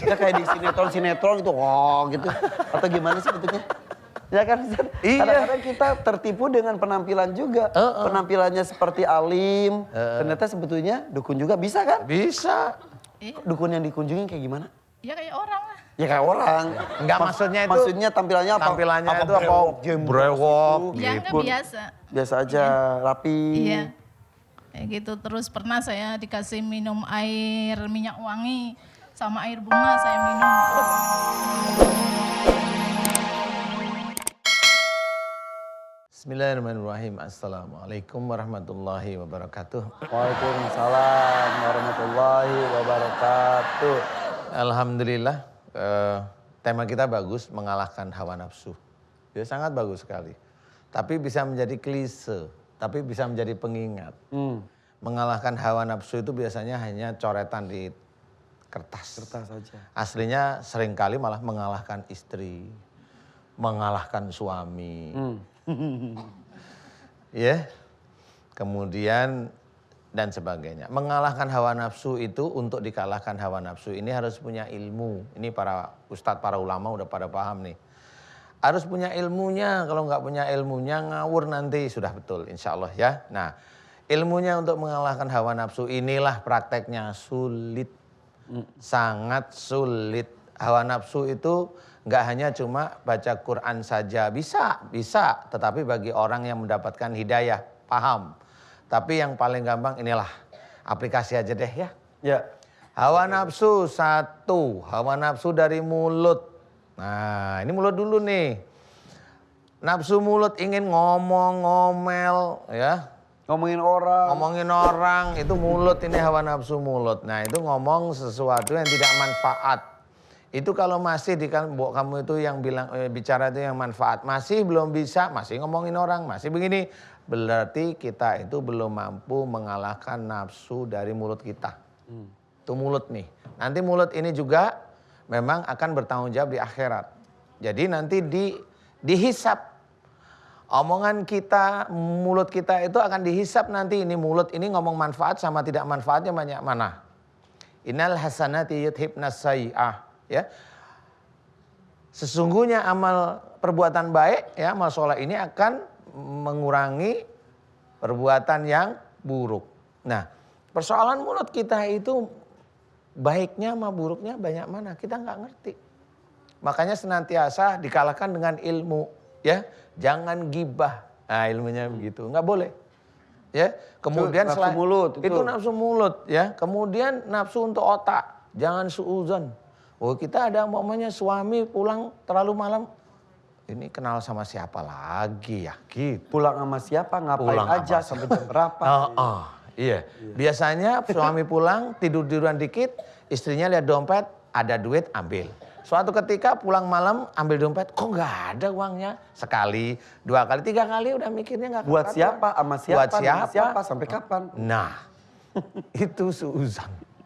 Ya kayak di sinetron-sinetron gitu, oh gitu. Atau gimana sih bentuknya? Ya kan, Ustaz? Iya. Kadang-kadang kita tertipu dengan penampilan juga. Penampilannya seperti alim, ternyata sebetulnya dukun juga bisa kan? Bisa. Dukun yang dikunjungin kayak gimana? Ya kayak orang lah. Ya kayak orang. Enggak, maksudnya itu. Maksudnya tampilannya apa? Tampilannya itu apa? jembut Brewok. gitu? Ya enggak Dukun. biasa. Biasa aja, rapi. Iya. Kayak gitu. Terus pernah saya dikasih minum air minyak wangi sama air bunga saya minum. Bismillahirrahmanirrahim. Assalamualaikum warahmatullahi wabarakatuh. Waalaikumsalam warahmatullahi wabarakatuh. Alhamdulillah, tema kita bagus, mengalahkan hawa nafsu. Ya, sangat bagus sekali. Tapi bisa menjadi klise, tapi bisa menjadi pengingat. Mengalahkan hawa nafsu itu biasanya hanya coretan di kertas. Kertas saja. Aslinya seringkali malah mengalahkan istri, mengalahkan suami. Ya, kemudian dan sebagainya. Mengalahkan hawa nafsu itu, untuk dikalahkan hawa nafsu ini harus punya ilmu. Ini para ustadz, para ulama udah pada paham nih. Harus punya ilmunya, kalau nggak punya ilmunya ngawur nanti, sudah betul insya Allah ya. Nah, ilmunya untuk mengalahkan hawa nafsu inilah prakteknya sulit. Sangat sulit. Hawa nafsu itu nggak hanya cuma baca Quran saja, bisa. Tetapi bagi orang yang mendapatkan hidayah, paham. Tapi yang paling gampang inilah, aplikasi aja deh ya. Ya. Hawa nafsu satu, hawa nafsu dari mulut. Nah, ini mulut dulu nih. Nafsu mulut ingin ngomong, ngomel ya. Ngomongin orang, itu mulut, ini hawa nafsu mulut. Nah, itu ngomong sesuatu yang tidak manfaat. Itu kalau masih di kamu itu yang bilang bicara itu yang manfaat, masih belum bisa, masih ngomongin orang, masih begini, berarti kita itu belum mampu mengalahkan nafsu dari mulut kita. Itu mulut nih. Nanti mulut ini juga memang akan bertanggung jawab di akhirat. Jadi nanti dihisap. Omongan kita, mulut kita itu akan dihisap nanti, ini mulut ini ngomong manfaat sama tidak manfaatnya banyak mana. Innal hasanati yudhibnas sayyi'ah. Ya, sesungguhnya amal perbuatan baik, ya, amal soleh ini akan mengurangi perbuatan yang buruk. Nah, persoalan mulut kita itu baiknya sama buruknya banyak mana, kita nggak ngerti. Makanya senantiasa dikalahkan dengan ilmu, ya, jangan gibah. Nah, ilmunya begitu, nggak boleh. Ya, kemudian itu nafsu mulut, itu nafsu mulut, ya. Kemudian nafsu untuk otak, jangan suudzon. Oh, kita ada umpamanya suami pulang terlalu malam, ini kenal sama siapa lagi ya gitu. Pulang sama siapa, ngapain Pulang aja, sama sampai jam berapa. Iya. Biasanya suami pulang tidur-tiduran dikit, istrinya lihat dompet, ada duit ambil. Suatu ketika pulang malam ambil dompet, kok nggak ada uangnya. Sekali, dua kali, tiga kali udah mikirnya nggak. Buat siapa, sama siapa, Buat siapa, sampai kapan. Nah, itu suuzon.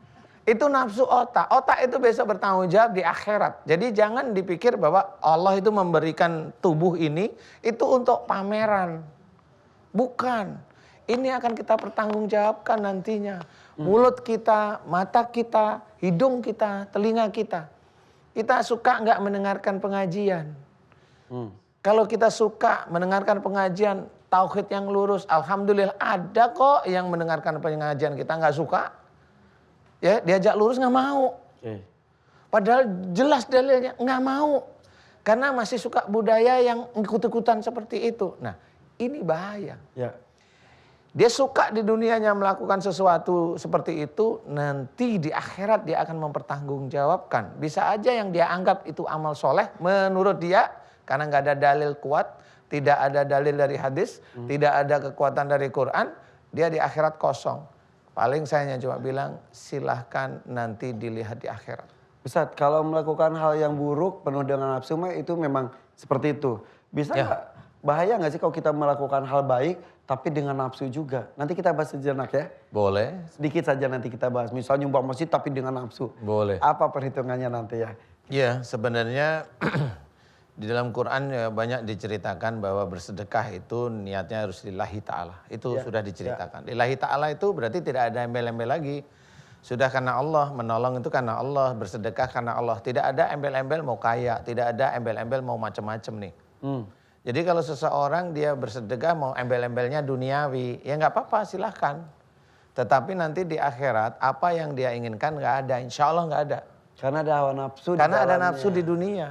Itu nafsu otak. Otak itu besok bertanggung jawab di akhirat. Jadi jangan dipikir bahwa Allah itu memberikan tubuh ini itu untuk pameran. Bukan. Ini akan kita pertanggungjawabkan nantinya. Mulut kita, mata kita, hidung kita, telinga kita. Kita suka nggak mendengarkan pengajian? Kalau kita suka mendengarkan pengajian, tauhid yang lurus, alhamdulillah ada kok yang mendengarkan pengajian, kita nggak suka. Ya, diajak lurus nggak mau. Padahal jelas dalilnya nggak mau. Karena masih suka budaya yang ikut-ikutan seperti itu. Nah, ini bahaya. Ya. Dia suka di dunianya melakukan sesuatu seperti itu, nanti di akhirat dia akan mempertanggungjawabkan. Bisa aja yang dia anggap itu amal soleh menurut dia, karena nggak ada dalil kuat, tidak ada dalil dari hadis, tidak ada kekuatan dari Quran, dia di akhirat kosong. Paling saya hanya cuma bilang, silahkan nanti dilihat di akhirat. Ustadz, kalau melakukan hal yang buruk penuh dengan nafsu itu memang seperti itu. Bisa nggak? Bahaya nggak sih kalau kita melakukan hal baik tapi dengan nafsu juga? Nanti kita bahas sejenak ya. Boleh. Sedikit saja nanti kita bahas. Misalnya nyumbang masjid tapi dengan nafsu. Boleh. Apa perhitungannya nanti ya? Ya, sebenarnya di dalam Quran ya banyak diceritakan bahwa bersedekah itu niatnya harus lillahi ta'ala. Itu sudah diceritakan. Lillahi ta'ala itu berarti tidak ada embel-embel lagi. Sudah karena Allah, menolong itu karena Allah, bersedekah karena Allah. Tidak ada embel-embel mau kaya, tidak ada embel-embel mau macam-macam nih. Jadi kalau seseorang dia bersedekah mau embel-embelnya duniawi, ya nggak apa-apa silahkan. Tetapi nanti di akhirat apa yang dia inginkan nggak ada, insya Allah nggak ada. Karena ada hawa nafsu. Karena di ada dalamnya. nafsu di dunia.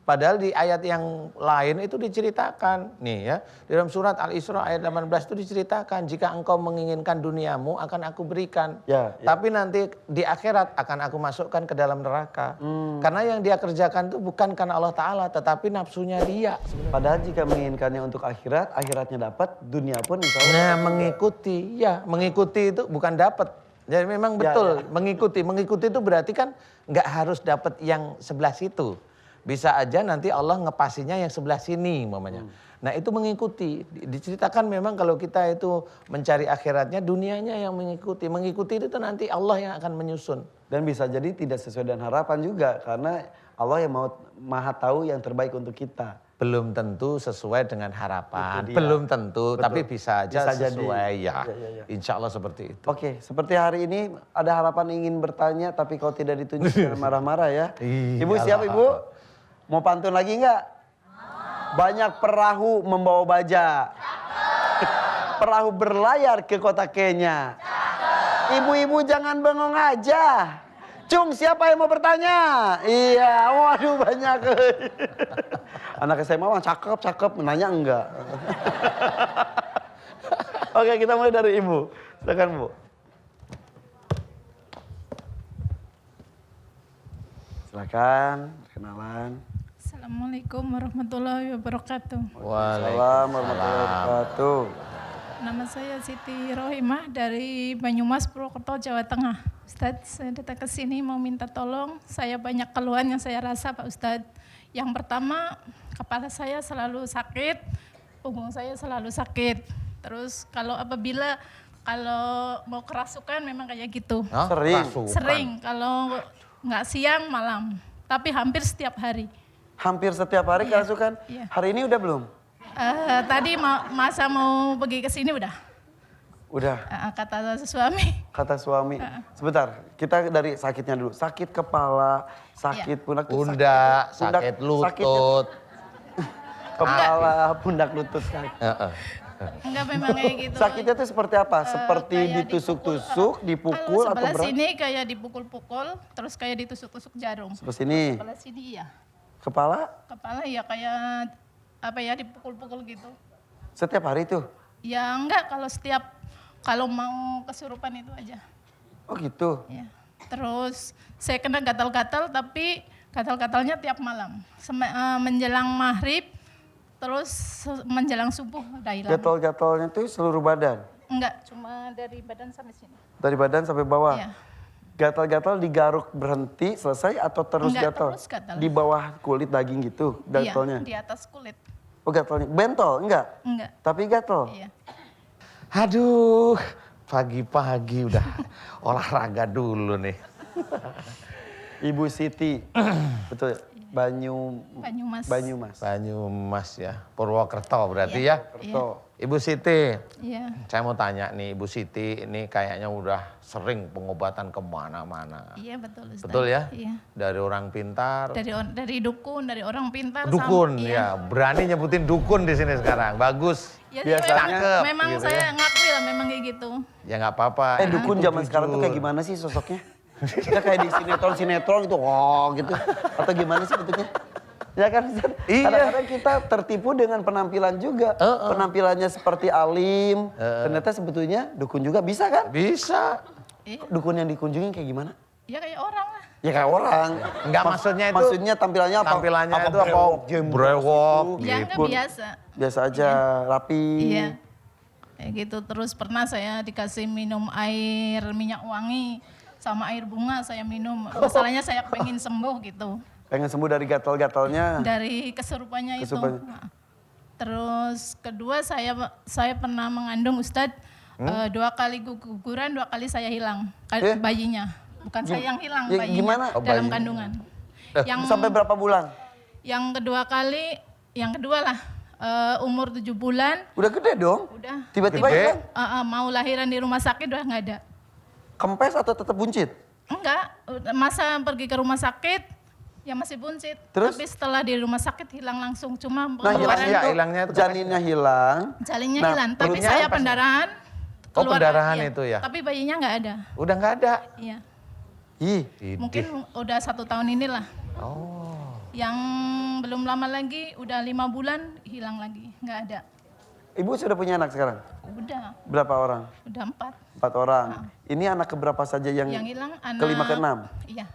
Padahal di ayat yang lain itu diceritakan. Nih ya, di dalam surat Al-Isra ayat 18 itu diceritakan. Jika engkau menginginkan duniamu akan aku berikan. Ya. Tapi nanti di akhirat akan aku masukkan ke dalam neraka. Karena yang dia kerjakan itu bukan karena Allah Ta'ala. Tetapi nafsunya dia. Padahal jika menginginkannya untuk akhirat, akhiratnya dapat, dunia pun insya Allah. Nah mengikuti, ya mengikuti itu bukan dapat. Jadi memang betul mengikuti. Mengikuti itu berarti kan nggak harus dapat yang sebelah situ. Bisa aja nanti Allah ngepasinya yang sebelah sini mamanya. Nah itu mengikuti. Diceritakan memang kalau kita itu mencari akhiratnya, dunianya yang mengikuti. Mengikuti itu nanti Allah yang akan menyusun. Dan bisa jadi tidak sesuai dengan harapan juga. Karena Allah yang maha tahu yang terbaik untuk kita. Belum tentu sesuai dengan harapan. Itu dia. Belum tentu, Betul. tapi bisa aja Bisa jadi. sesuai ya. Ya. Insya Allah seperti itu. Oke, seperti hari ini ada harapan ingin bertanya tapi kau tidak ditunjuk jangan marah-marah ya. Ibu siap Ibu? Mau pantun lagi nggak? Banyak perahu membawa baja. Perahu berlayar ke kota Kenya. Ibu-ibu jangan bengong aja. Cung, siapa yang mau bertanya? Iya, waduh banyak. Anak SMA mah cakep, menanya enggak. Oke, kita mulai dari Ibu. Silakan Bu. Silakan, kenalan. Assalamualaikum warahmatullahi wabarakatuh. Waalaikumsalam warahmatullahi wabarakatuh. Nama saya Siti Rohimah dari Banyumas, Purwokerto, Jawa Tengah. Ustadz, saya datang ke sini mau minta tolong. Saya banyak keluhan yang saya rasa Pak Ustadz. Yang pertama, kepala saya selalu sakit, punggung saya selalu sakit. Terus apabila mau kerasukan memang kayak gitu. Hah? Sering. Rasukan. Sering, kalau nggak siang malam. Tapi hampir setiap hari. Hampir setiap hari kerasukan. Iya. Hari ini udah belum? Tadi masa mau pergi ke sini udah. Udah. Kata suami. Kata suami. Sebentar, kita dari sakitnya dulu. Sakit kepala, sakit pundak. Pundak, sakit lutut. Kepala, pundak, lutut, kaki. Enggak memang kayak gitu. Sakitnya tuh seperti apa? Seperti kayak ditusuk-tusuk, dipukul kalau atau sebelah berat? sini kayak dipukul-pukul, terus kayak ditusuk-tusuk jarum. Sebelah sini. Sebelah sini iya. Kepala Kepala ya kayak dipukul-pukul gitu. setiap hari tuh? Ya enggak, kalau mau kesurupan itu aja. Oh gitu? Ya. Terus saya kena gatal-gatal tapi gatal-gatalnya tiap malam. Menjelang maghrib, terus menjelang subuh udah hilang. Gatal-gatalnya tuh seluruh badan? Enggak, cuma dari badan sampai sini. Dari badan sampai bawah? Iya. Gatal-gatal digaruk berhenti selesai atau terus Enggak, gatal? terus gatal. Di bawah kulit daging gitu gatalnya? Iya, di atas kulit. Oh gatalnya, bentol? Enggak? Enggak. Tapi gatal? Iya. Aduh, pagi-pagi udah olahraga dulu nih. Ibu Siti, betul Banyumas. Banyumas ya, Purwokerto berarti ya. Kerto. Ibu Siti, Iya. saya mau tanya nih Ibu Siti, ini kayaknya udah sering pengobatan kemana-mana. Iya betul Ustaz. Betul ya? Iya. Dari orang pintar. Dari dukun, dari orang pintar. Dukun iya. ya, berani nyebutin dukun di sini sekarang, bagus. Ya, Biasanya memang gitu saya ngakui lah memang kayak gitu. Ya nggak apa-apa. Dukun itu zaman sekarang tuh jujur. kayak gimana sih sosoknya? Kita kayak di sinetron gitu, oh gitu. Atau gimana sih bentuknya? Ya kan, Ustaz? Iya. Kadang-kadang kita tertipu dengan penampilan juga. Penampilannya seperti alim, ternyata sebetulnya dukun juga bisa kan? Bisa. Iya. Dukun yang dikunjungi kayak gimana? Ya kayak orang lah. Ya kayak orang. Enggak, maksudnya itu- Maksudnya tampilannya apa? Tampilannya itu apa? brewok, jembut, Brewok. Ya enggak Dukun. biasa. Biasa aja, rapi. Iya. Kayak gitu. Terus pernah saya dikasih minum air minyak wangi sama air bunga saya minum. Masalahnya saya pengen sembuh gitu. Pengen sembuh dari gatal-gatalnya. Dari kesurupannya itu. Kesurupannya. Nah. Terus kedua saya pernah mengandung Ustadz. 2 kali guguran, 2 kali saya hilang bayinya. Bukan saya yang hilang Ya, bayinya gimana? Oh, dalam bayinya. kandungan. Sampai berapa bulan? Yang kedua lah umur 7 bulan Udah gede dong. udah Tiba-tiba Gede. hilang. mau lahiran di rumah sakit udah nggak ada. Kempes atau tetap buncit? Enggak, masa pergi ke rumah sakit, ya masih buncit. Terus? Tapi setelah di rumah sakit hilang langsung, cuma Nah, pengeluaran Iya, hilangnya itu janinnya hilang. jalinnya Nah, hilang. Tapi perutnya saya pas- pendarahan. Oh, keluar, pendarahan iya. itu ya? Tapi bayinya nggak ada. Udah nggak ada. Iya. Ih, Mungkin udah 1 tahun inilah. Oh. Yang belum lama lagi, udah 5 bulan hilang lagi, nggak ada. ibu sudah punya anak sekarang? Udah, Berapa orang? udah 4. 4 orang. Ini anak keberapa saja yang Yang hilang anak. kelima keenam? Iya.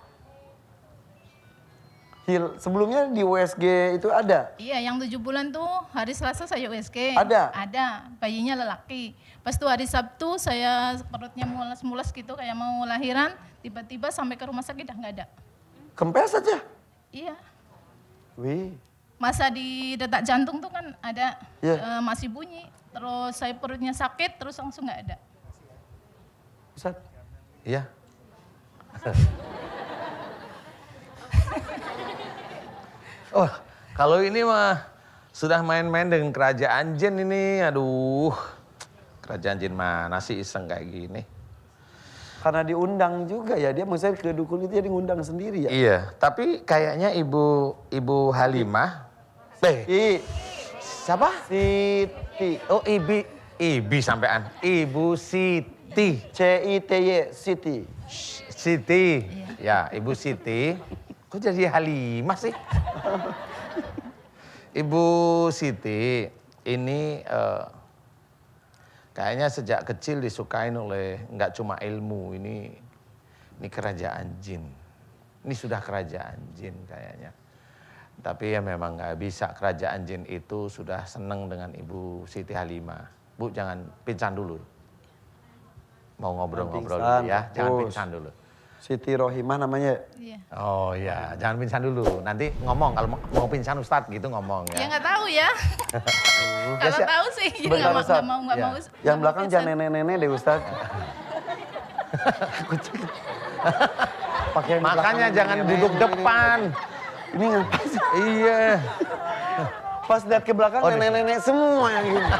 Sebelumnya di USG itu ada? Iya, yang 7 bulan tuh hari Selasa saya USG. Ada? Ada, bayinya lelaki. Pas tuh hari Sabtu saya perutnya mules-mules gitu kayak mau lahiran, tiba-tiba sampai ke rumah sakit udah nggak ada. Kempes saja? Iya. Wih. Masa di detak jantung tuh kan ada Iya. masih bunyi. Terus saya perutnya sakit, terus langsung nggak ada. Ustaz, Iya. Oh, kalau ini mah sudah main-main dengan kerajaan jin ini. Aduh. Kerajaan jin mana sih iseng kayak gini? karena diundang juga ya, dia misalnya ke dukun itu dia diundang sendiri ya? Iya, tapi kayaknya Ibu Halimah. Siapa? Siti. Oh, Ibi sampean. Ibu Siti. CITY, Siti. Siti. Ya, Ibu Siti. Kok jadi Halimah sih? Ibu Siti ini kayaknya sejak kecil disukain oleh nggak cuma ilmu, ini kerajaan jin. Ini sudah kerajaan jin kayaknya. Tapi ya memang nggak bisa, kerajaan jin itu sudah seneng dengan Ibu Siti Halimah. Bu, jangan pingsan dulu. Mau ngobrol-ngobrol dulu ya, jangan Bos. pingsan dulu. Siti Rohimah namanya. Iya. Oh iya, jangan pingsan dulu. Nanti ngomong kalau mau pingsan Ustadz gitu ngomong Ya ya. nggak tahu ya. Kalau siap. tahu sih, ya Sebentar, nggak Ustaz. mau, nggak Ya. mau. Yang nggak mau belakang pingsan. jangan nenek-nenek deh Ustaz. Pakai yang di Makanya belakang jangan nenek-nenek. duduk depan. Ini ngapain sih? Iya. Pas lihat ke belakang nenek-nenek semua yang gini.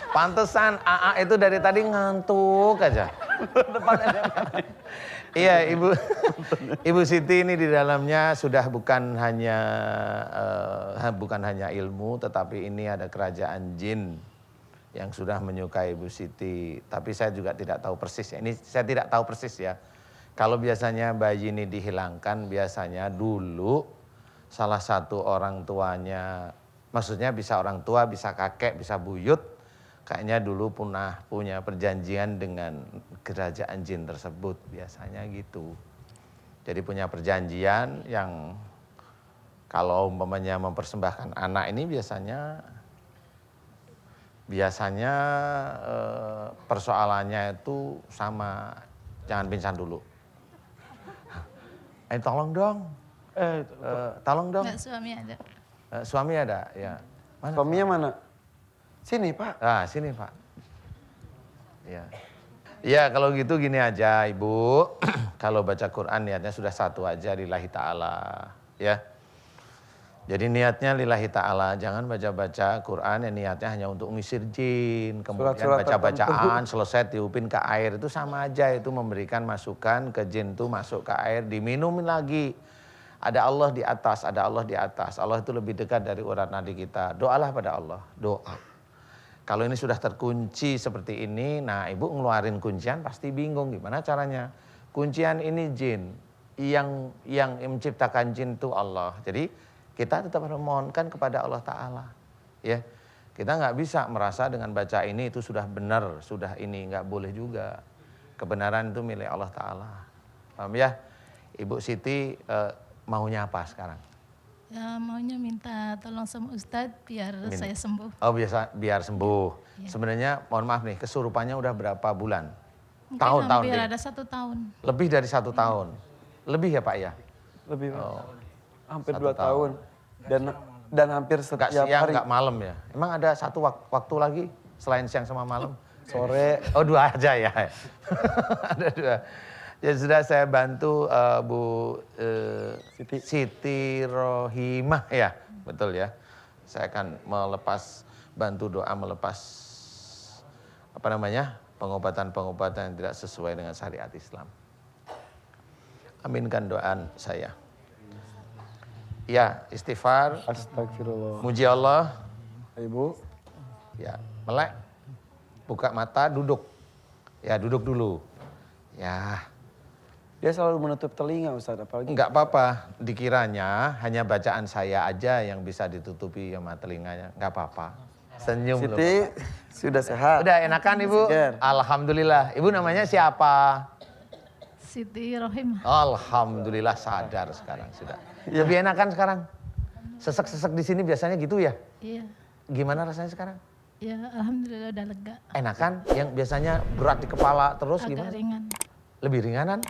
Pantesan AA itu dari tadi ngantuk aja. Depan nenek-nenek. Iya, Ibu Siti ini di dalamnya sudah bukan hanya ilmu, tetapi ini ada kerajaan jin yang sudah menyukai Ibu Siti. Tapi saya juga tidak tahu persis ya. Ini saya tidak tahu persis ya. Kalau biasanya bayi ini dihilangkan, biasanya dulu salah satu orang tuanya, maksudnya bisa orang tua, bisa kakek, bisa buyut, kayaknya dulu pernah punya perjanjian dengan kerajaan jin tersebut, biasanya gitu. Jadi punya perjanjian yang kalau umpamanya mempersembahkan anak ini biasanya persoalannya itu sama, jangan pingsan dulu. Tolong dong, tolong dong. Nggak, suami ada. Suami ada, ya. Mana? Suaminya mana? Sini Pak. Ah, sini Pak. Ya. Ya kalau gitu gini aja Ibu, kalau baca Quran niatnya sudah satu aja, lillahi ta'ala. Ya. Jadi niatnya lillahi ta'ala, jangan baca-baca Quran yang niatnya hanya untuk ngisir jin. Kemudian Surat-surat baca-bacaan, selesai tiupin ke air, itu sama aja, itu memberikan masukan ke jin itu masuk ke air, diminumin lagi. Ada Allah di atas, ada Allah di atas. Allah itu lebih dekat dari urat nadi kita. Doalah pada Allah, doa. Kalau ini sudah terkunci seperti ini, nah Ibu ngeluarin kuncian pasti bingung gimana caranya. Kuncian ini jin, yang menciptakan jin itu Allah. Jadi kita tetap harus memohonkan kepada Allah Ta'ala. Ya, kita nggak bisa merasa dengan baca ini itu sudah benar, sudah ini, nggak boleh juga. Kebenaran itu milik Allah Ta'ala. Paham ya? Ibu Siti maunya apa sekarang? Ya, maunya minta tolong sama Ustadz biar saya sembuh. Oh biar sembuh. Iya. Sebenarnya mohon maaf nih, kesurupannya udah berapa bulan? Mungkin Tahun-tahun hampir deh. ada 1 tahun. Lebih dari 1 tahun. Lebih ya Pak ya? Lebih Pak. Oh. Hampir 1 2 tahun. Dan hampir Nggak setiap siang, hari. nggak malam ya? Emang ada satu waktu lagi selain siang sama malam? Sore. Oh 2 aja ya? Ada 2. Ya sudah saya bantu Bu Siti Rohimah ya, betul ya. Saya akan bantu doa melepas pengobatan-pengobatan yang tidak sesuai dengan syariat Islam. Aminkan doa saya. Ya, istighfar, Astagfirullah. muji Allah. Ibu. Ya, melek. Buka mata, duduk. Ya, duduk dulu. Ya, Dia selalu menutup telinga Ustaz, apalagi. enggak apa-apa. Dikiranya hanya bacaan saya aja yang bisa ditutupi sama telinganya. Enggak apa-apa. Senyum loh. Siti sudah sehat. Udah enakan Ibu? Seger. Alhamdulillah. Ibu namanya siapa? Siti Rohimah. Alhamdulillah sadar sekarang sudah. Iya. Lebih enakan sekarang? Sesek-sesek di sini biasanya gitu ya? Iya. Gimana rasanya sekarang? Ya, alhamdulillah udah lega. Enakan? Yang biasanya berat di kepala terus Agak gimana? ringan. Lebih ringanan?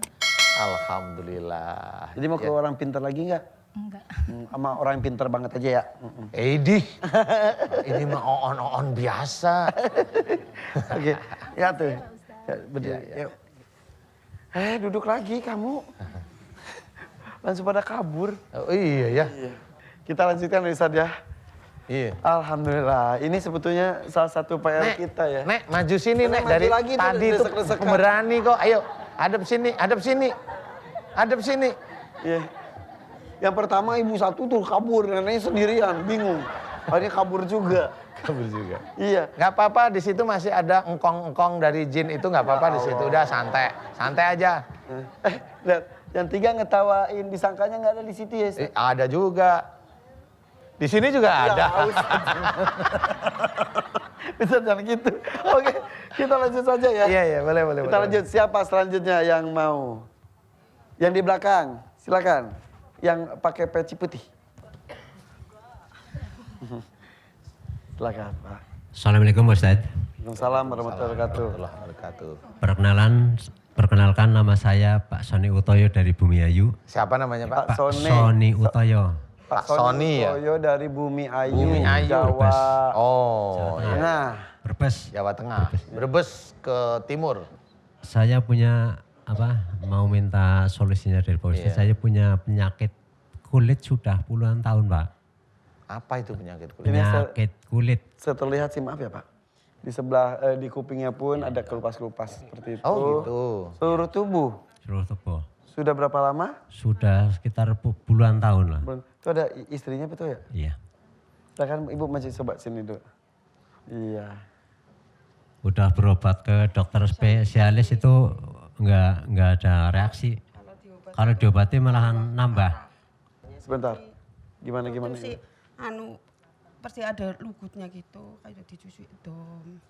Alhamdulillah. Jadi mau ke orang pintar lagi nggak? Enggak. Sama orang yang pintar banget aja ya. Edih, ini mah on biasa. Oke, ya tuh. Ya, berdiri. Ya, ya. Yuk. Duduk lagi kamu. Langsung pada kabur. Oh iya ya. Kita lanjutkan Ustaz ya. Iya. Alhamdulillah, ini sebetulnya salah satu PR kita ya. Nek, maju sini Nek, Nek. maju Dari lagi tuh, tadi itu desek-desekan. berani kok. Ayo, hadap sini, hadap sini. Hadap sini. Iya. Yang pertama ibu satu tuh kabur, neneknya sendirian, bingung. Akhirnya kabur juga. Kabur juga. Iya. Nggak apa-apa, di situ masih ada engkong-engkong dari jin itu nggak apa-apa di situ. Udah santai, santai aja. Lihat, yang tiga ngetawain, disangkanya nggak ada di situ ya. Ustaz? Ada juga. Di sini juga ada. Bisa jangan gitu. Oke, kita lanjut saja ya. Iya, iya, boleh, boleh. Kita boleh. lanjut, siapa selanjutnya yang mau? Yang di belakang, silakan. Yang pakai peci putih. Silakan, Pak. Assalamualaikum Ustaz. Waalaikumsalam warahmatullahi wabarakatuh. Warahmatullahi wabarakatuh. Perkenalkan nama saya Pak Soni Utoyo dari Bumi Ayu. Siapa namanya Pak? Pak Sone. Soni Utoyo. Pak Soni ya? Utoyo dari Bumi Ayu, Bumi Ayu. Jawa Oh, iya. Tengah. Brebes. Jawa Tengah. Brebes ke timur. Saya punya mau minta solusinya dari Pak Ustaz. Iya. Saya punya penyakit kulit sudah puluhan tahun Pak. Apa itu penyakit kulit? Ini Penyakit kulit. Terlihat sih, maaf ya Pak. Di sebelah, di kupingnya pun ada kelupas-kelupas seperti itu. Oh gitu. Seluruh tubuh. Seluruh tubuh. Sudah berapa lama? Sudah sekitar puluhan tahun lah. Itu ada istrinya betul ya? Iya. Silakan Ibu masih coba sini dulu. Iya. Udah berobat ke dokter spesialis itu nggak ada reaksi. Kalau diobati malahan nambah. Sebentar. Gimana? Terus pasti ada lugutnya gitu, kayak dicuci dom.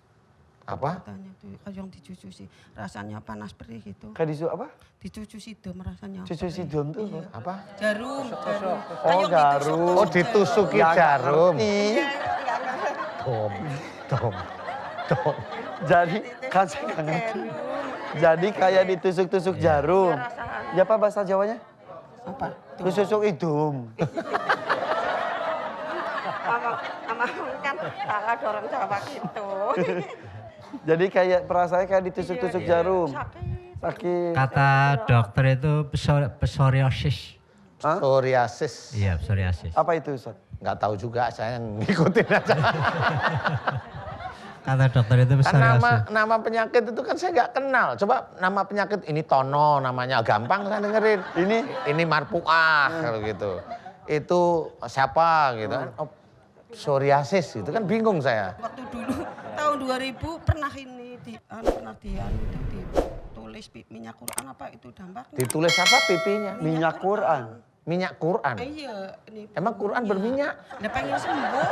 Apa? Katanya tuh kayak yang dicuci sih, rasanya panas perih gitu. Kayak disu apa? Dicuci dom rasanya. Cucu perih. sidon tuh. Iya. Apa? Jarum. Oh, jarum. Oh ditusuki jarum. Ngerti. Tom. Jadi kan saya nggak ngerti. Jadi kayak ditusuk-tusuk jarum. Ya apa bahasa Jawanya? Apa? Tusuk hidung. Sama kan salah dorong Jawa gitu. Jadi kayak perasaannya kayak ditusuk-tusuk jarum. Sakit. Kata dokter itu psoriasis. Hah? Psoriasis. Iya, psoriasis. Apa itu Ustaz? Nggak tahu juga, saya ngikutin aja. Kata dokter itu Kan psoriasis. nama penyakit itu kan saya nggak kenal. Coba nama penyakit ini Tono namanya, gampang saya dengerin. Ini Marpuah kalau gitu. Itu siapa gitu kan. Oh, psoriasis itu kan bingung saya. Waktu dulu tahun 2000 pernah ditulis minyak Quran apa itu dampaknya. Ditulis apa pipinya? Minyak Quran. Minyak Quran. Iya, ini. Emang Quran berminyak? Udah pengen sembuh.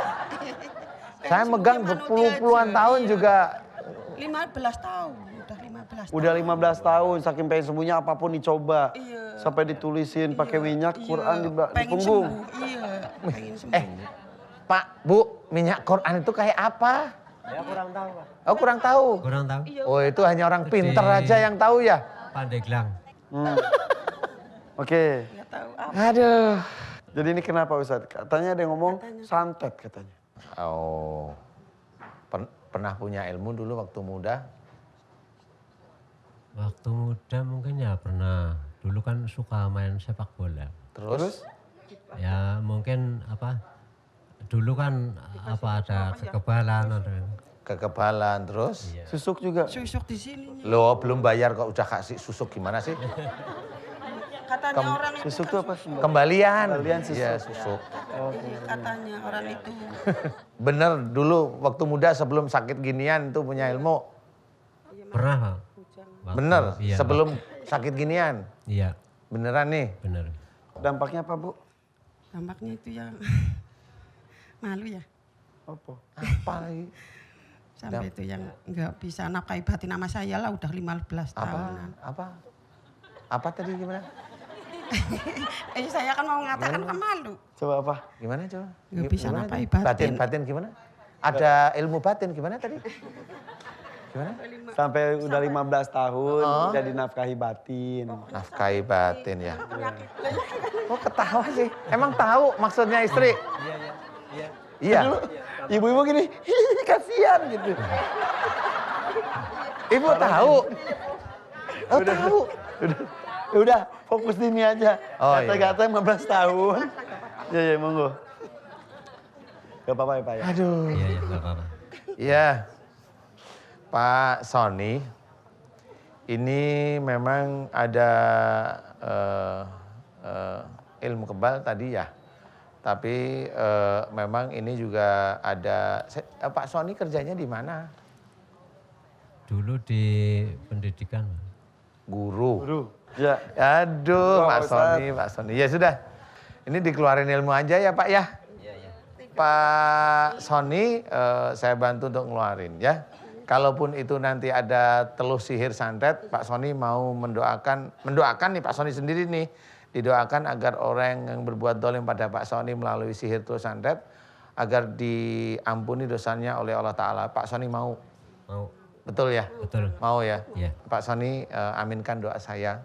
Saya megang berpuluh-puluhan tahun juga. 15 tahun, udah 15 tahun. Udah 15 tahun saking pengen sembuhnya apapun dicoba. Iya. Sampai ditulisin pakai minyak Quran di pengen punggung. sembuh, iya, pengen sembuh. Pak, Bu, minyak Quran itu kayak apa? Ya kurang tahu Pak. Oh kurang tahu. Kurang tahu? Oh itu hanya orang pinter aja yang tahu ya? Pandeglang. Oke. Nggak tahu apa. Aduh. Jadi ini kenapa Ustaz? Katanya ada yang ngomong santet katanya. Oh, pernah punya ilmu dulu waktu muda? Waktu muda mungkin ya pernah. Dulu kan suka main sepak bola. Terus? Ya mungkin dulu kan ada kekebalan. kekebalan terus. Susuk juga. Susuk di sini. Loh belum bayar kok udah kasih susuk gimana sih? Katanya orang itu Susuk tuh apa? Kembalian. Kembalian susuk. Iya susuk. katanya orang itu. Bener dulu waktu muda sebelum sakit ginian tuh punya ilmu. Pernah, Pak. Waktu- Bener iya, sebelum sakit ginian. Iya, Beneran nih. bener. Dampaknya apa, Bu? Dampaknya itu yang malu ya. Apa? Apa lagi? Sampai itu yang nggak bisa nafkahi batin sama saya lah udah 15 tahunan. Apa tadi gimana? Saya kan mau mengatakan kan malu. Coba apa? Gimana coba? Nggak bisa Gimana nafkahi tadi? batin. Batin gimana? Ada ilmu batin gimana tadi? Gimana? Sampai udah 15 tahun jadi nafkahi batin. Nafkahi batin ya. Oh ketawa sih. Emang tahu maksudnya istri? Iya. Ibu-ibu gini, kasihan gitu. Ibu tahu. Oh tahu. Udah, fokus di ini aja. Oh, iya. Kata-kata 15 tahun. Ya, monggo. Gak apa-apa ya, Pak ya. Aduh. Iya, iya, nggak apa-apa. Iya. Pak Sony, ini memang ada ilmu kebal tadi ya. Tapi memang ini juga ada, Pak Sony kerjanya di mana? Dulu di pendidikan, Pak. Guru. Guru. Ya. Aduh, Wah, Pak Ustaz. Sony. Ya sudah, ini dikeluarin ilmu aja ya Pak ya. Pak Sony, saya bantu untuk ngeluarin ya. Kalaupun itu nanti ada teluh sihir santet, Pak Sony mau mendoakan nih Pak Sony sendiri nih. Didoakan agar orang yang berbuat dolim pada Pak Sony melalui sihir teluh santet, agar diampuni dosanya oleh Allah Ta'ala. Pak Sony mau? Mau. Betul ya? Betul. Mau ya? Iya. Pak Sony aminkan doa saya.